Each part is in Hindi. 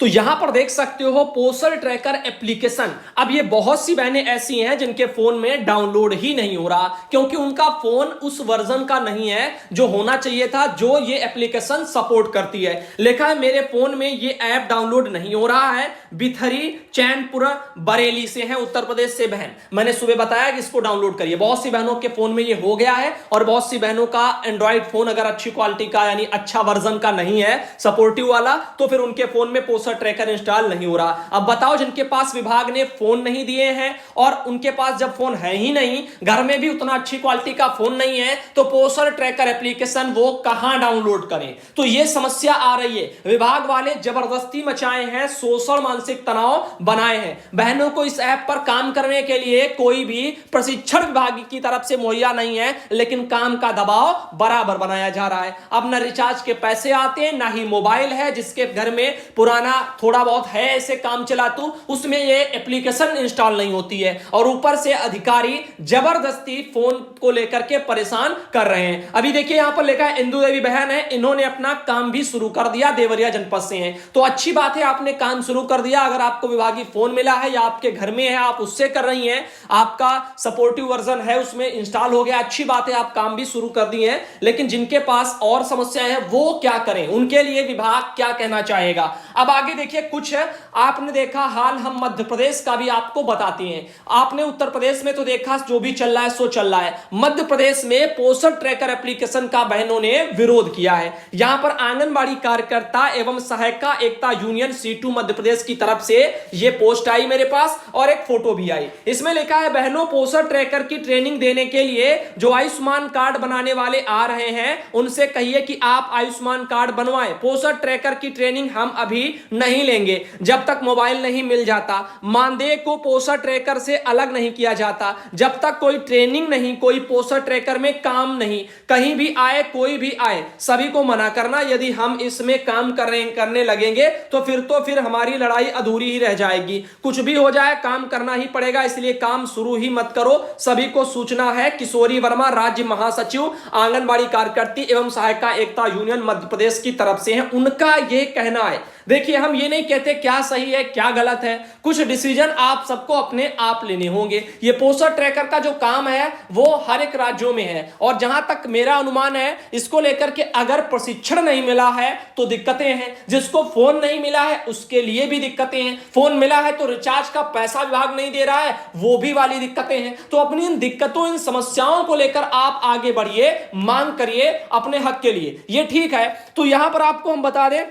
तो यहां पर देख सकते हो पोस्टल ट्रैकर एप्लीकेशन। अब ये बहुत सी बहनें ऐसी हैं जिनके फोन में डाउनलोड ही नहीं हो रहा, क्योंकि उनका फोन उस वर्जन का नहीं है जो होना चाहिए था, जो ये एप्लीकेशन सपोर्ट करती है। लिखा है मेरे फोन में ये ऐप डाउनलोड नहीं हो रहा है। बिथरी चैनपुर बरेली से है, उत्तर प्रदेश से बहन। मैंने सुबह बताया कि इसको डाउनलोड करिए। बहुत सी बहनों के फोन में ये हो गया है, और बहुत सी बहनों का एंड्रॉइड फोन अगर अच्छी क्वालिटी का यानी अच्छा वर्जन का नहीं है सपोर्टिव वाला, तो फिर उनके फोन में पोस्टल ट्रैकर इंस्टॉल नहीं हो रहा। अब बताओ, जिनके पास विभाग ने फोन नहीं दिए हैं और उनके पास जब फोन है ही नहीं, घर में भी उतना अच्छी क्वालिटी का फोन नहीं है, तो पोस्टल ट्रैकर एप्लीकेशन वो कहां डाउनलोड करें। तो ये समस्या आ रही है। विभाग वाले जबरदस्ती मचाए हैं, शोषण मानसिक तनाव बनाए हैं। बहनों को इस ऐप पर काम करने के लिए कोई भी प्रशिक्षण विभाग की तरफ से मुहैया नहीं है, लेकिन काम का दबाव बराबर बनाया जा रहा है। अब ना रिचार्ज के पैसे आते हैं, ना ही मोबाइल है। जिसके घर में पुराना थोड़ा बहुत है ऐसे काम चलातू, उसमें ये एप्लीकेशन इंस्टॉल नहीं होती है, और ऊपर से अधिकारी जबरदस्ती फोन को लेकर के परेशान कर रहे हैं। अभी देखिए यहां पर लिखा है इंदु देवी बहन है, इन्होंने अपना काम भी शुरू कर दिया, देवरिया जनपद से हैं। तो अच्छी बात है, आपने काम शुरू कर दिया। अगर आपको विभागीय फोन मिला है या आपके घर में है, आप उससे कर रही हैं, आपका सपोर्टिव वर्जन है उसमें इंस्टॉल हो गया, अच्छी बात है, आप काम भी शुरू कर दिए हैं। लेकिन जिनके पास और समस्याएं हैं वो क्या करें, उनके लिए विभाग क्या कहना चाहेगा। अब आगे देखिए, कुछ आपने देखा हाल हम मध्य प्रदेश का भी आपको बताते हैं। आपने उत्तर प्रदेश में तो देखा जो भी चल रहा है सो चल रहा है। मध्य प्रदेश में पोस्टल ट्रैकर एप्लीकेशन का बहनों ने विरोध किया है। यहां पर आंगनबाड़ी कार्यकर्ता एवं सहायिका एकता यूनियन C2 मध्य प्रदेश की तरफ से यह पोस्ट आई मेरे पास, और एक फोटो भी आई। इसमें लिखा है बहनों, पोस्टल ट्रैकर की ट्रेनिंग देने के लिए जो आयुष्मान कार्ड बनाने वाले आ रहे हैं उनसे कहिए कि आप आयुष्मान कार्ड बनवाएं। पोस्टल ट्रैकर की ट्रेनिंग हम अभी नहीं लेंगे जब तक मोबाइल नहीं मिल जाता। मानदेय को पोस्टल ट्रैकर से अलग नहीं किया जाता जब तक कोई ट्रेनिंग नहीं, कोई पोस्टल ट्रैकर में काम नहीं। कहीं भी आए, कोई भी आए, सभी को मना करना। यदि हम इसमें काम करने लगेंगे तो फिर हमारी लड़ाई अधूरी ही रह जाएगी। कुछ भी हो जाए, काम करना ही पड़ेगा, इसलिए काम शुरू ही मत करो। सभी को सूचना है। किशोरी वर्मा, राज्य महासचिव आंगनबाड़ी कार्यकर्ती एवं सहायिका एकता यूनियन मध्य प्रदेश की तरफ से है, उनका यह कहना है। देखिए, हम ये नहीं कहते क्या सही है क्या गलत है, कुछ डिसीजन आप सबको अपने आप लेने होंगे। ये पोस्टल ट्रैकर का जो काम है वो हर एक राज्यों में है, और जहां तक मेरा अनुमान है इसको लेकर के अगर प्रशिक्षण नहीं मिला है तो दिक्कतें हैं। जिसको फोन नहीं मिला है उसके लिए भी दिक्कतें हैं। फोन मिला है तो रिचार्ज का पैसा विभाग नहीं दे रहा है, वो भी वाली दिक्कतें हैं। तो अपनी इन दिक्कतों, इन समस्याओं को लेकर आप आगे बढ़िए, मांग करिए अपने हक के लिए, ये ठीक है। तो यहां पर आपको हम बता दें,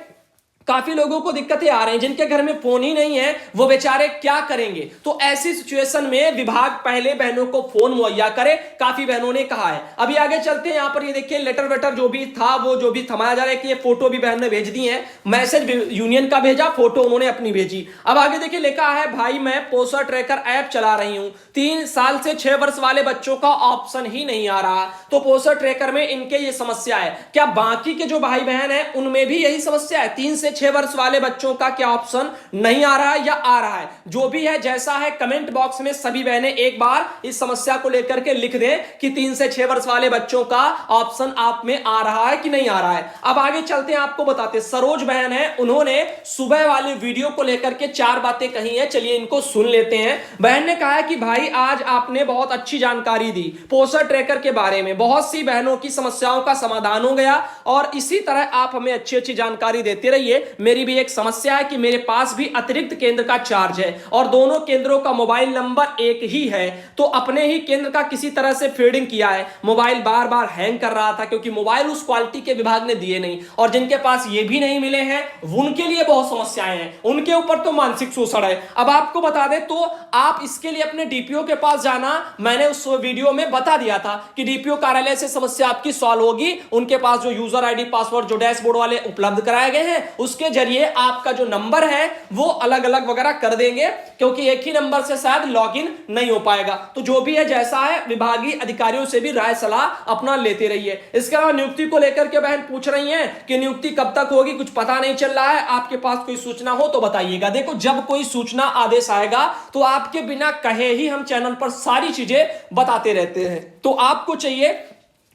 काफी लोगों को दिक्कतें आ रही हैं, जिनके घर में फोन ही नहीं है वो बेचारे क्या करेंगे। तो ऐसी सिचुएशन में विभाग पहले बहनों को फोन मुहैया करे, काफी बहनों ने कहा है। अभी आगे चलते हैं। यहां पर ये देखिए लेटर वेटर जो भी था, वो जो भी थमाया जा रहा है कि ये फोटो भी बहन ने भेज दी है, मैसेज यूनियन का भेजा, फोटो उन्होंने अपनी भेजी। अब आगे देखिए लिखा है, भाई मैं पोस्टल ट्रैकर ऐप चला रही हूं, 3 साल से 6 वर्ष वाले बच्चों का ऑप्शन ही नहीं आ रहा। तो पोस्टल ट्रैकर में इनके ये समस्या है। क्या बाकी के जो भाई बहन है उनमें भी यही समस्या है? 3 से 6 वर्ष वाले बच्चों का क्या ऑप्शन नहीं आ रहा है या आ रहा है? जो भी है जैसा है, कमेंट बॉक्स में सभी बहनें एक बार इस समस्या को लेकर के लिख दें कि 3 से 6 वर्ष वाले बच्चों का ऑप्शन आप में आ रहा है कि नहीं आ रहा है। अब आगे चलते हैं, आपको बताते हैं। सरोज बहन है, उन्होंने सुबह वाले वीडियो को लेकर के 4 बातें कही है, चलिए इनको सुन लेते हैं। बहन ने कहा है कि भाई आज आपने बहुत अच्छी जानकारी दी पोस्टल ट्रैकर के बारे में, बहुत सी बहनों की समस्याओं का समाधान हो गया, और इसी तरह आप हमें अच्छी अच्छी जानकारी देते रहिए। मेरी भी एक समस्या है कि मेरे पास भी अतिरिक्त केंद्र का चार्ज है और दोनों केंद्रों का मोबाइल नंबर एक ही है, तो अपने ही केंद्र का किसी तरह से फीडिंग किया है। मोबाइल बार बार हैंग कर रहा था क्योंकि मोबाइल उस क्वालिटी के विभाग ने दिए नहीं, और जिनके पास ये भी नहीं मिले हैं उनके लिए बहुत समस्याएं हैं, उनके ऊपर तो मानसिक शोषण है। अब आपको बता दें तो आप इसके लिए अपने डीपीओ के पास जाना, मैंने उस वीडियो में बता दिया था कि डीपीओ कार्यालय से समस्या आपकी सॉल्व होगी। उनके पास जो यूजर आईडी पासवर्ड जो डैशबोर्ड वाले उपलब्ध कराए गए हैं उसके जरिए आपका जो नंबर है वो अलग अलग वगैरह कर देंगे, क्योंकि एक ही नंबर से शायद लॉगिन नहीं हो पाएगा। तो जो भी है जैसा है, विभागीय अधिकारियों से भी राय सलाह अपना लेते रहिए। इसके अलावा नियुक्ति को लेकर के बहन पूछ रही हैं कि नियुक्ति कब तक होगी, कुछ पता नहीं चल रहा है। आपके पास कोई सूचना हो तो बताइएगा। देखो, जब कोई सूचना आदेश आएगा तो आपके बिना कहे ही हम चैनल पर सारी चीजें बताते रहते हैं। तो आपको चाहिए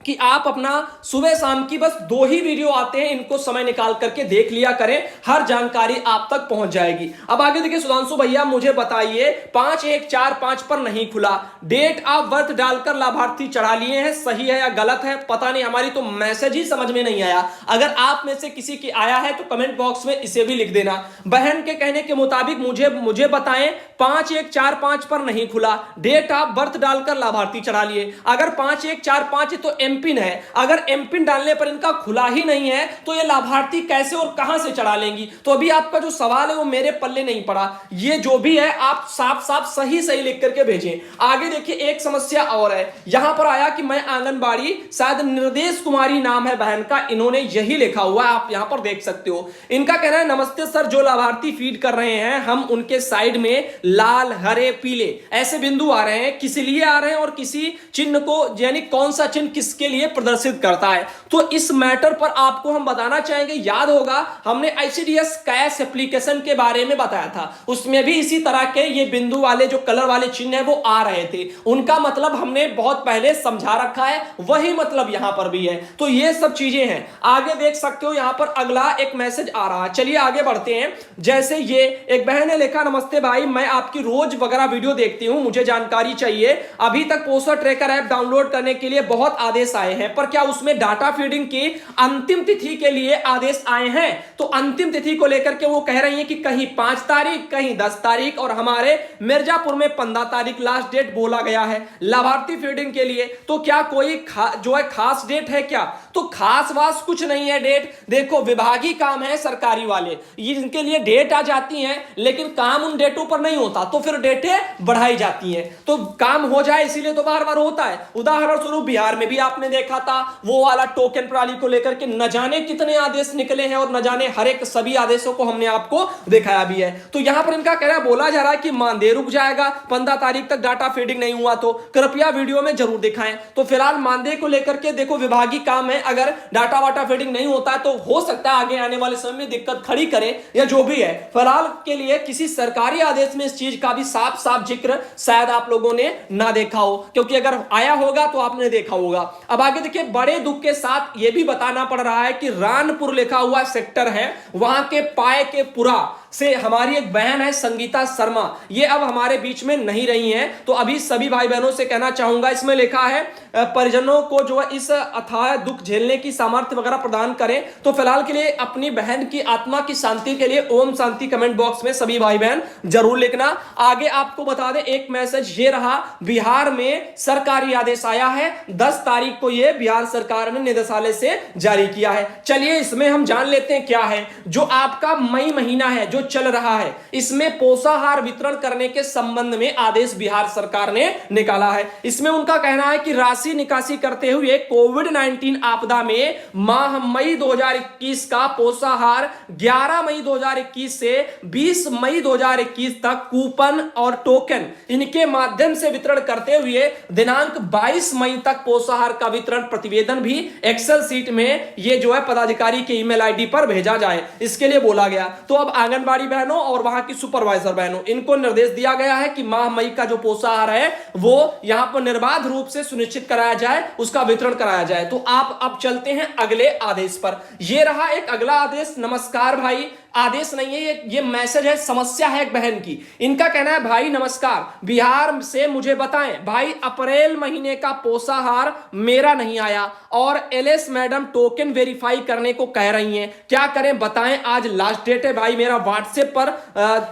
कि आप अपना सुबह शाम की बस 2 ही वीडियो आते हैं, इनको समय निकाल करके देख लिया करें, हर जानकारी आप तक पहुंच जाएगी। अब आगे देखिए सुधांशु भैया मुझे बताइए 5145 पर नहीं खुला, डेट ऑफ बर्थ डालकर लाभार्थी चढ़ा लिए हैं, सही है या गलत है पता नहीं, हमारी तो मैसेज ही समझ में नहीं आया। अगर आप में से किसी की आया है तो कमेंट बॉक्स में इसे भी लिख देना। बहन के कहने के मुताबिक मुझे बताएं 5145 पर नहीं खुला, डेट ऑफ बर्थ डालकर लाभार्थी चढ़ा लिए। अगर 5145 तो एमपिन है, अगर एमपिन डालने पर इनका खुला ही नहीं है तो ये लाभार्थी कैसे और कहां से चढ़ा लेंगी। तो अभी आपका जो सवाल है वो मेरे पल्ले नहीं पड़ा, ये जो भी है आप साफ साफ सही सही लिख करके भेजें। आगे देखिए एक समस्या और है, यहां पर आया कि मैं आंगनबाड़ी, शायद निर्देश कुमारी नाम है बहन का, इन्होंने यही लिखा हुआ है, आप यहां पर देख सकते हो। इनका कहना है नमस्ते सर, जो लाभार्थी फीड कर रहे हैं हम उनके साइड में लाल हरे पीले ऐसे बिंदु आ रहे हैं, किस लिए आ रहे हैं और किसी चिन्ह को यानी कौन सा चिन्ह किसके लिए प्रदर्शित करता है। तो इस मैटर पर आपको हम बताना चाहेंगे, याद होगा हमने आईसीडीएस कैश एप्लीकेशन के बारे में बताया था, उसमें भी इसी तरह के ये बिंदु वाले जो कलर वाले चिन्ह है वो आ रहे थे, उनका मतलब हमने बहुत पहले समझा रखा है, वही मतलब यहां पर भी है। तो ये सब चीजें हैं, आगे देख सकते हो यहां पर अगला एक मैसेज आ रहा है। चलिए आगे बढ़ते हैं। जैसे ये एक बहन ने लिखा, नमस्ते भाई, मैं आपकी रोज वगैरह वीडियो देखती हूं, मुझे जानकारी चाहिए। अभी तक पोस्टर ट्रैकर ऐप डाउनलोड करने के लिए बहुत आदेश आए हैं, पर क्या उसमें डाटा फीडिंग की अंतिम तिथि के लिए आदेश आए हैं? तो अंतिम तिथि को लेकर के वो कह रही हैं कि कहीं 5 तारीख, कहीं 10 तारीख और हमारे मिर्जापुर में 15 तारीख लास्ट डेट बोला गया है लाभार्थी फीडिंग के लिए। तो क्या कोई जो है खास डेट है क्या? तो खास वास कुछ नहीं है डेट। देखो विभागीय काम है सरकारी वाले, ये इनके लिए डेट आ जाती है, लेकिन काम उन डेटों पर नहीं होता, तो फिर डेटें बढ़ाई जाती हैं। तो काम हो जाए इसीलिए तो बार बार होता है। उदाहरण स्वरूप बिहार में भी आपने देखा था वो वाला टोकन प्रणाली को लेकर के न जाने कितने आदेश निकले हैं और न जाने हर एक सभी आदेशों को हमने आपको दिखाया भी है। तो यहां पर इनका कह रहा है, बोला जा रहा है कि मानदेय रुक जाएगा 15 तारीख तक डाटा फीडिंग नहीं हुआ तो कृपया वीडियो में जरूर दिखाएं। तो फिलहाल मानदेय को लेकर के देखो विभागीय काम है, अगर डाटा वाटा फीडिंग नहीं होता है तो हो सकता है आगे आने वाले समय में दिक्कत खड़ी करे या जो भी है। फिलहाल के लिए किसी सरकारी आदेश में इस चीज का भी साफ साफ जिक्र शायद आप लोगों ने ना देखा हो, क्योंकि अगर आया होगा तो आपने देखा होगा। अब आगे देखिए, बड़े दुख के साथ यह भी बताना पड़ रहा है कि रानपुर लिखा हुआ सेक्टर है, वहां के पाए के पुरा से हमारी एक बहन है संगीता शर्मा, ये अब हमारे बीच में नहीं रही हैं। तो अभी सभी भाई बहनों से कहना चाहूंगा, इसमें लिखा है परिजनों को जो है इस अथाह दुख झेलने की सामर्थ्य वगैरह प्रदान करें। तो फिलहाल के लिए अपनी बहन की आत्मा की शांति के लिए ओम शांति कमेंट बॉक्स में सभी भाई बहन जरूर लिखना। आगे आपको बता दें एक मैसेज ये रहा, बिहार में सरकारी आदेश आया है, 10 तारीख को यह बिहार सरकार ने निदेशालय से जारी किया है। चलिए इसमें हम जान लेते हैं क्या है। जो आपका मई महीना है जो चल रहा है, इसमें पोषाहार वितरण करने के संबंध में आदेश बिहार सरकार ने निकाला है। इसमें उनका कहना है कि राशि निकासी करते हुए कोविड-19 आपदा में माह मई 2021 का पोषाहार 11 मई 2021 से 20 मई 2021 तक कूपन और टोकन इनके माध्यम से वितरण करते हुए दिनांक 22 मई तक पोषाहार का वितरण प्रतिवेदन भी एक्सेल सीट में ये जो है पदाधिकारी के ईमेल आईडी पर भेजा जाए, इसके लिए बोला गया। तो अब आंगनबाड़ी बहनों और वहां की सुपरवाइजर बहनों, इनको निर्देश दिया गया है कि माह मई का जो पोषाहार है वो यहां पर निर्बाध रूप से सुनिश्चित कराया जाए, उसका वितरण कराया जाए। तो आप अब चलते हैं अगले आदेश पर। यह रहा एक अगला आदेश। नमस्कार भाई, आदेश नहीं है ये मैसेज है, समस्या है एक बहन की। इनका कहना है, भाई नमस्कार, बिहार से मुझे बताएं भाई, अप्रैल महीने का पोषाहार मेरा नहीं आया और एलएस मैडम टोकन वेरीफाई करने को कह रही हैं, क्या करें बताएं, आज लास्ट डेट है भाई, मेरा व्हाट्सएप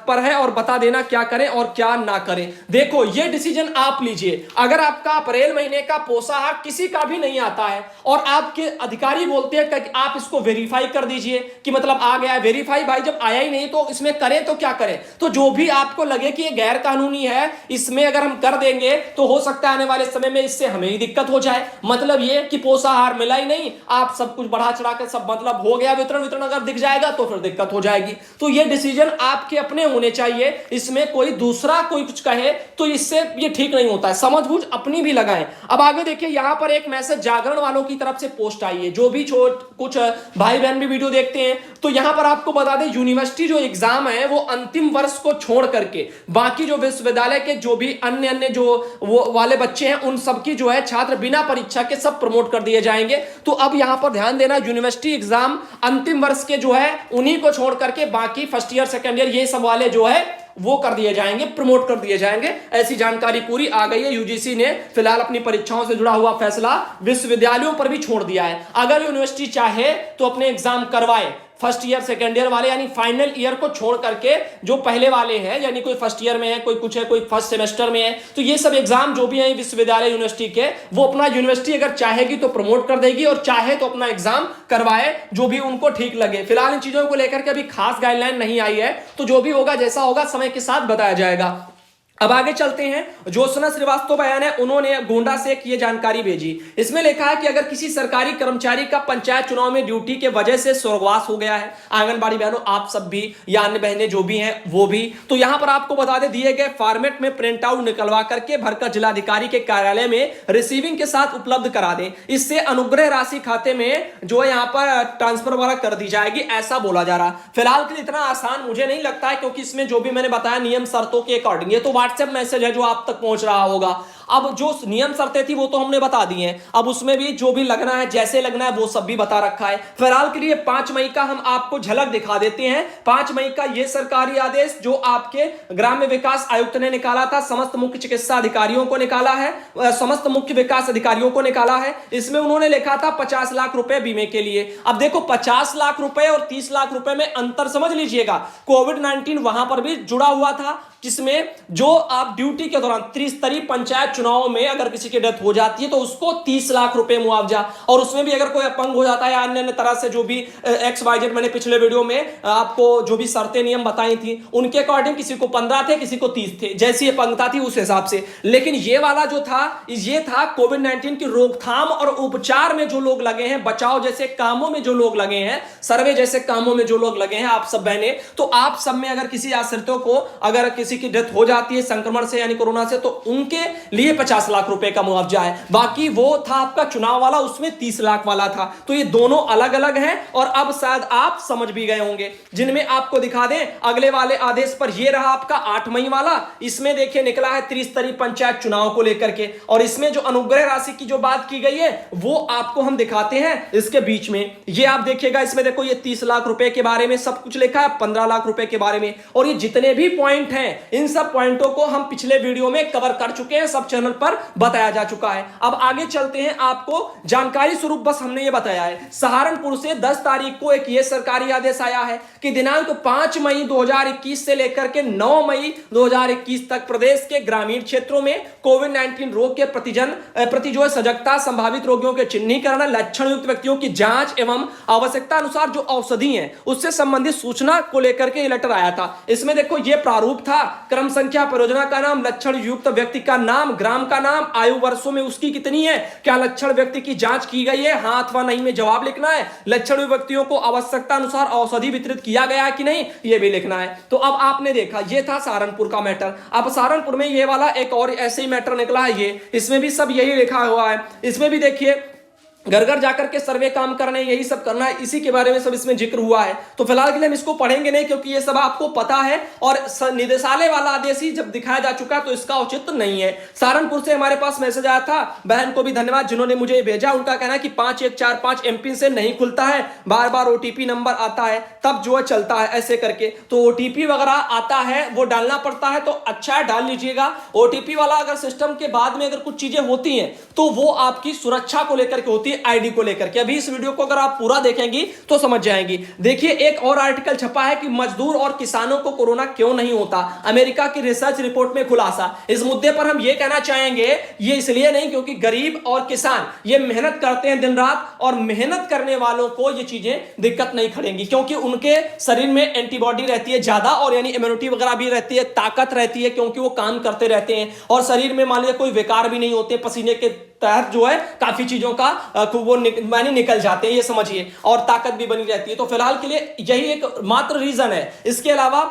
पर है और बता देना क्या करें और क्या ना करें। देखो ये डिसीजन आप लीजिए। अगर आपका अप्रैल महीने का पोषाहार किसी का भी नहीं आता है और आपके अधिकारी बोलते हैं कि आप इसको वेरीफाई कर दीजिए कि मतलब आ गया है, वेरीफाई भाई जब आया ही नहीं तो इसमें करें तो क्या करें। तो जो भी आपको लगे कि ये गैर कानूनी है, इसमें अगर हम कर देंगे तो हो सकता है आने वाले समय में इससे हमें ही दिक्कत हो जाए। मतलब ये कि पोषाहार मिला ही नहीं, आप सब कुछ बढ़ा चढ़ा के सब मतलब हो गया वितरण अगर दिख जाएगा तो फिर दिक्कत हो जाएगी। तो ये डिसीजन आपके अपने होने चाहिए, इसमें कोई दूसरा कोई कुछ कहे तो इससे ये ठीक नहीं होता है, समझबूझ अपनी भी लगाएं। अब आगे देखिए, यहां पर एक मैसेज जागरण वालों की तरफ से पोस्ट आई है, जो भी कुछ भाई बहन भी वीडियो देखते हैं तो यहां पर आपको बता बता दें यूनिवर्सिटी जो एग्जाम है वो अंतिम वर्ष को छोड़ करके बाकी जो विश्वविद्यालय के जो भी अन्य अन्य जो वो वाले बच्चे हैं उन सबकी जो है छात्र बिना परीक्षा के सब प्रमोट कर दिए जाएंगे। तो अब यहां पर ध्यान देना, यूनिवर्सिटी एग्जाम अंतिम वर्ष के जो है उन्हीं को छोड़ करके बाकी फर्स्ट ईयर सेकेंड ईयर ये सब वाले जो है वो कर दिए जाएंगे, प्रमोट कर दिए जाएंगे। ऐसी जानकारी पूरी आ गई है। यूजीसी ने फिलहाल अपनी परीक्षाओं से जुड़ा हुआ फैसला विश्वविद्यालयों पर भी छोड़ दिया है। अगर यूनिवर्सिटी चाहे तो अपने एग्जाम करवाए, फर्स्ट ईयर सेकेंड ईयर वाले यानी फाइनल ईयर को छोड़ करके जो पहले वाले हैं, यानी कोई फर्स्ट ईयर में है, कोई कुछ है, कोई फर्स्ट सेमेस्टर में है, तो ये सब एग्जाम जो भी है विश्वविद्यालय यूनिवर्सिटी के, वो अपना यूनिवर्सिटी अगर चाहेगी तो प्रमोट कर देगी और चाहे तो अपना एग्जाम करवाए जो भी उनको ठीक लगे। फिलहाल इन चीजों को लेकर के अभी खास गाइडलाइन नहीं आई है, तो जो भी होगा जैसा होगा समय के साथ बताया जाएगा। अब आगे चलते हैं। ज्योत्सना श्रीवास्तव बयान है, उन्होंने गोंडा से एक ये जानकारी भेजी। इसमें लिखा है कि अगर किसी सरकारी कर्मचारी का पंचायत चुनाव में ड्यूटी के वजह से स्वर्गवास हो गया है, आंगनबाड़ी बहनों आप सब भी या अन्य बहनें जो भी हैं वो भी, तो यहां पर आपको बता दें दिए गए फॉर्मेट में प्रिंट आउट निकलवा करके भरकर जिलाधिकारी के कार्यालय में रिसीविंग के साथ उपलब्ध करा दें। इससे अनुग्रह राशि खाते में जो है यहां पर ट्रांसफर वगैरह कर दी जाएगी, ऐसा बोला जा रहा। फिलहाल के लिए इतना आसान मुझे नहीं लगता है, क्योंकि इसमें जो भी मैंने बताया नियम शर्तों के अकॉर्डिंग, ये तो व्हाट्सएप मैसेज है जो आप तक पहुंच रहा होगा। अब जो नियम शर्तें थी वो तो हमने बता दी हैं, अब उसमें भी जो भी लगना है, जैसे लगना है वो सब भी बता रखा है। फिलहाल के लिए 5 मई का हम आपको झलक दिखा देते हैं। 5 मई का ये सरकारी आदेश जो आपके ग्राम्य विकास आयुक्त ने निकाला था, समस्त मुख्य चिकित्सा अधिकारियों को निकाला है, समस्त मुख्य विकास अधिकारियों को निकाला है। इसमें उन्होंने लिखा था 50 लाख रुपए बीमे के लिए। अब देखो 50 लाख रुपए और 30 लाख रुपए में अंतर समझ लीजिएगा। कोविड-19 वहां पर भी जुड़ा हुआ था, जिसमें जो आप ड्यूटी के दौरान त्रिस्तरीय पंचायत चुनाव में अगर किसी की डेथ हो जाती है तो उसको 30 लाख रुपए मुआवजा, और उसमें भी अगर कोई अपंग हो जाता है अन्य अन्य तरह से जो भी XYZ मैंने पिछले वीडियो में आपको जो भी शर्तें नियम बताई थी उनके अकॉर्डिंग किसी को 15 थे, किसी को 30 थे, जैसी अपंगता थी उस हिसाब से। लेकिन ये वाला जो था ये था कोविड-19 की रोकथाम और उपचार में जो लोग लगे हैं, बचाव जैसे कामों में जो लोग लगे हैं, सर्वे जैसे कामों में जो लोग लगे हैं, आप सब बहने, तो आप सब में अगर किसी आश्रितों को अगर किसी की डेथ हो जाती है संक्रमण से यानी कोरोना से, तो उनके लिए 50 लाख रुपए का मुआवजा है। बाकी वो था आपका चुनाव वाला, उसमें 30 लाख वाला था। तो ये दोनों अलग अलग हैं और अब शायद आप समझ भी गए होंगे। जिनमें आपको दिखा दें अगले वाले आदेश पर, ये रहा आपका 8 मई वाला। इसमें देखिए निकला है त्रिस्तरीय पंचायत चुनाव को लेकर के, और इसमें जो अनुग्रह राशि की जो बात की गई है वो आपको हम दिखाते हैं इसके बीच में। ये आप देखिएगा, इसमें देखो ये 30 लाख रुपए के बारे में सब कुछ लिखा है, 15 लाख रुपए के बारे में, और ये जितने भी पॉइंट हैं इन सब पॉइंटों को हम पिछले वीडियो में कवर कर चुके हैं, सब चैनल पर बताया जा चुका है। अब आगे चलते हैं, आपको जानकारी स्वरूप बस हमने ये बताया है। सहारनपुर से 10 तारीख को एक ये सरकारी आदेश आया है कि दिनांक 5 मई 2021 से लेकर के 9 मई 2021 तक प्रदेश के ग्रामीण क्षेत्रों में कोविड-19 रोग के प्रति जो सजगता, संभावित रोगियों के चिन्हीकरण, लक्षण युक्त व्यक्तियों की जांच एवं आवश्यकता अनुसार जो औषधि है उससे संबंधित सूचना को लेकर के लेटर आया था। इसमें देखो ये प्रारूप था, क्रम संख्या, परियोजना का नाम, लक्षण युक्त व्यक्ति का नाम, ग्राम का नाम, आयु वर्षों में उसकी कितनी है, क्या लक्षण व्यक्ति की जांच की गई है, हाँ अथवा नहीं में जवाब लिखना है, लक्षण व्यक्तियों को आवश्यकता अनुसार औषधि वितरित किया गया है कि नहीं ये भी लिखना है। तो अब आपने देखा ये था सहारनपुर का मैटर। अब सहारनपुर में ये वाला एक और ऐसे ही मैटर निकला है, ये इसमें भी सब यही लिखा हुआ है। इसमें भी देखिए घर घर जाकर के सर्वे काम करना है, यही सब करना है, इसी के बारे में सब इसमें जिक्र हुआ है। तो फिलहाल के लिए हम इसको पढ़ेंगे नहीं, क्योंकि ये सब आपको पता है और निदेशालय वाला आदेश ही जब दिखाया जा चुका तो इसका औचित्य नहीं है। सहारनपुर से हमारे पास मैसेज आया था, बहन को भी धन्यवाद जिन्होंने मुझे भेजा। उनका कहना है कि 5145 एमपिन से नहीं खुलता है, बार बार OTP नंबर आता है तब जो है चलता है ऐसे करके। तो OTP वगैरह आता है वो डालना पड़ता है, तो अच्छा है डाल लीजिएगा। OTP वाला अगर सिस्टम के बाद में अगर कुछ चीजें होती हैं तो वो आपकी सुरक्षा को लेकर के होती है, ID को लेकर के। अभी इस वीडियो को अगर आप पूरा देखेंगी तो समझ जाएंगी। देखिए एक और आर्टिकल छपा है कि मजदूर और किसानों को कोरोना क्यों नहीं होता, अमेरिका की रिसर्च रिपोर्ट में खुलासा। इस मुद्दे पर हम ये कहना चाहेंगे, ये इसलिए नहीं क्योंकि गरीब और किसान ये मेहनत करते हैं दिन रात, और मेहनत करने वालों को ये चीजें दिक्कत नहीं खड़ेंगी, क्योंकि उनके शरीर में एंटीबॉडी रहती है ज्यादा, और यानी इम्यूनिटी वगैरह भी रहती है, ताकत रहती है, क्योंकि वो काम करते रहते हैं, और शरीर में मान लीजिए कोई विकार भी नहीं होते, पसीने के तहत जो है काफी चीजों का वो मानी निकल जाते हैं, ये समझिए, और ताकत भी बनी रहती है। तो फिलहाल के लिए यही एक मात्र रीजन है। इसके अलावा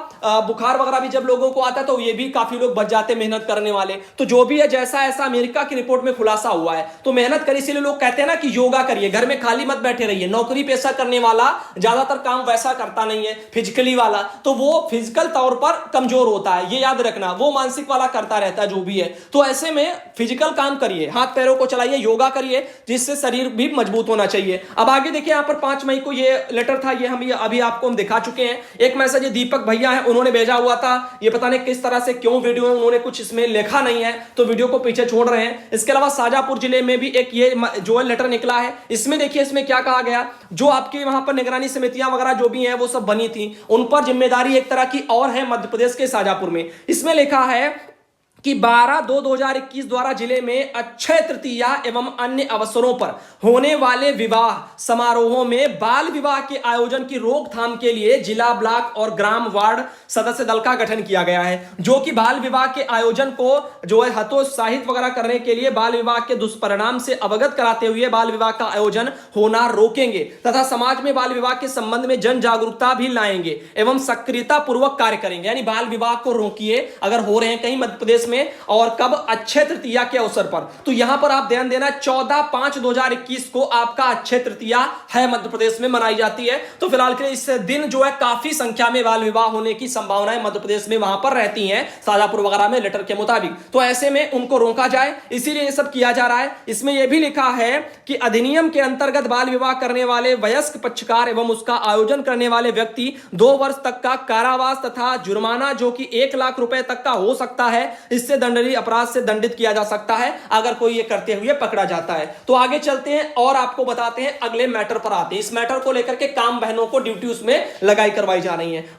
बुखार वगैरह भी जब लोगों को आता है तो ये भी काफी लोग बच जाते हैं मेहनत करने वाले। तो जो भी है, जैसा ऐसा अमेरिका की रिपोर्ट में खुलासा हुआ है, तो मेहनत करिए। इसीलिए लोग कहते हैं ना कि योगा करिए, घर में खाली मत बैठे रहिए। नौकरी पेशा करने वाला ज्यादातर काम वैसा करता नहीं है, फिजिकली वाला, तो वो फिजिकल तौर पर कमजोर होता है, ये याद रखना। वो मानसिक वाला करता रहता है जो भी है। तो ऐसे में फिजिकल काम करिए, हाथ पैरों को चलाइए, योगा करिए, जिससे शरीर भी मजबूत होना चाहिए। अब आगे देखिए, यहां पर 5 मई को ये लेटर था, ये हम अभी आपको हम दिखा चुके हैं। एक मैसेज दीपक भैया है, उन्होंने भेजा हुआ था। ये पता नहीं किस तरह से, क्यों वीडियो में उन्होंने कुछ इसमें लिखा नहीं है, तो वीडियो को पीछे छोड़ रहे हैं। इसके अलावा शाजापुर जिले में भी एक ये जो है लेटर निकला है। इसमें देखिए, इसमें क्या कहा गया, जो आपके वहां पर निगरानी समितियां वगैरह जो भी हैं वो सब बनी थी, उन पर जिम्मेदारी एक तरह की और है मध्य प्रदेश के शाजापुर में। इसमें लिखा है कि 12/2/2021 द्वारा जिले में अक्षय तृतीया एवं अन्य अवसरों पर होने वाले विवाह समारोहों में बाल विवाह के आयोजन की रोकथाम के लिए जिला, ब्लॉक और ग्राम वार्ड सदस्य दल का गठन किया गया है, जो कि बाल विवाह के आयोजन को जो है हतोत्साहित वगैरह करने के लिए बाल विवाह के दुष्परिणाम से अवगत कराते हुए बाल विवाह का आयोजन होना रोकेंगे तथा समाज में बाल विवाह के संबंध में जन जागरूकता भी लाएंगे एवं सक्रियता पूर्वक कार्य करेंगे। यानी बाल विवाह को रोकिए अगर हो रहे हैं कहीं मध्य प्रदेश में, और कब, अक्षय तृतीया के अवसर पर। तो यहां पर आप ध्यान देना, 14/5/2021 को आपका अक्षय तृतीया है, मध्य प्रदेश में मनाई जाती है। तो फिलहाल के लिए इस दिन जो है काफी संख्या में बाल विवाह होने की संभावनाएं मध्य प्रदेश में वहां पर रहती हैं, शाजापुर वगैरह में लेटर के मुताबिक। तो ऐसे में उनको रोका जाए, इसीलिए यह सब किया जा रहा है। इसमें यह भी लिखा है कि अधिनियम के अंतर्गत बाल विवाह करने वाले वयस्क पक्षकार एवं उसका आयोजन करने वाले व्यक्ति 2 वर्ष तक का कारावास तथा जुर्माना जो कि 1 लाख रुपए तक का हो सकता है, इससे दंडनीय अपराध से दंडित किया जा सकता है अगर कोई ये करते हुए पकड़ा जाता है। तो आगे चलते हैं और आपको बताते हैं, अगले मैटर पर आते हैं। इस मैटर को लेकर के काम बहनों को ड्यूटी उसमें लगाई करवाई जा रही है।